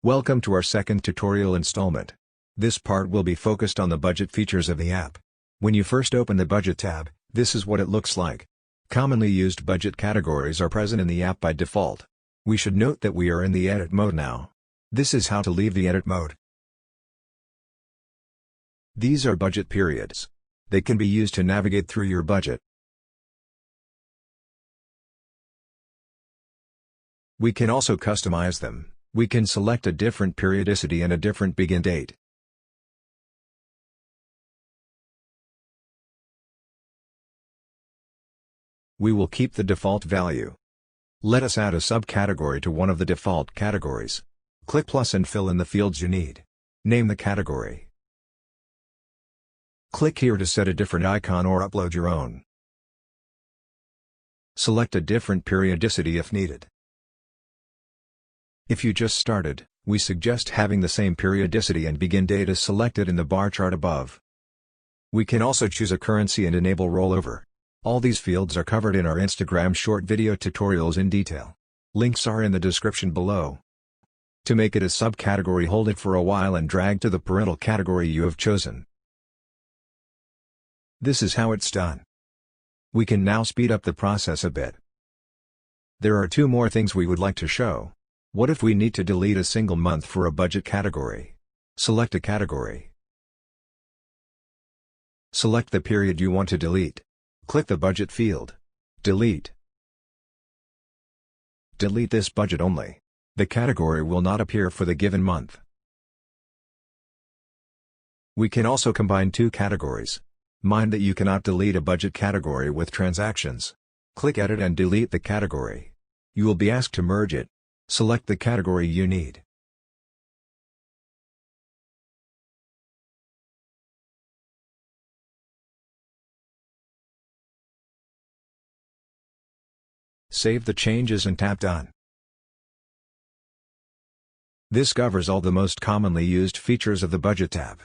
Welcome to our second tutorial installment. This part will be focused on the budget features of the app. When you first open the Budget tab, this is what it looks like. Commonly used budget categories are present in the app by default. We should note that we are in the edit mode now. This is how to leave the edit mode. These are budget periods. They can be used to navigate through your budget. We can also customize them. We can select a different periodicity and a different begin date. We will keep the default value. Let us add a subcategory to one of the default categories. Click plus and fill in the fields you need. Name the category. Click here to set a different icon or upload your own. Select a different periodicity if needed. If you just started, we suggest having the same periodicity and begin date as selected in the bar chart above. We can also choose a currency and enable rollover. All these fields are covered in our Instagram short video tutorials in detail. Links are in the description below. To make it a subcategory, hold it for a while and drag to the parental category you have chosen. This is how it's done. We can now speed up the process a bit. There are two more things we would like to show. What if we need to delete a single month for a budget category? Select a category. Select the period you want to delete. Click the budget field. Delete. Delete this budget only. The category will not appear for the given month. We can also combine two categories. Mind that you cannot delete a budget category with transactions. Click Edit and delete the category. You will be asked to merge it. Select the category you need. Save the changes and tap Done. This covers all the most commonly used features of the Budget tab.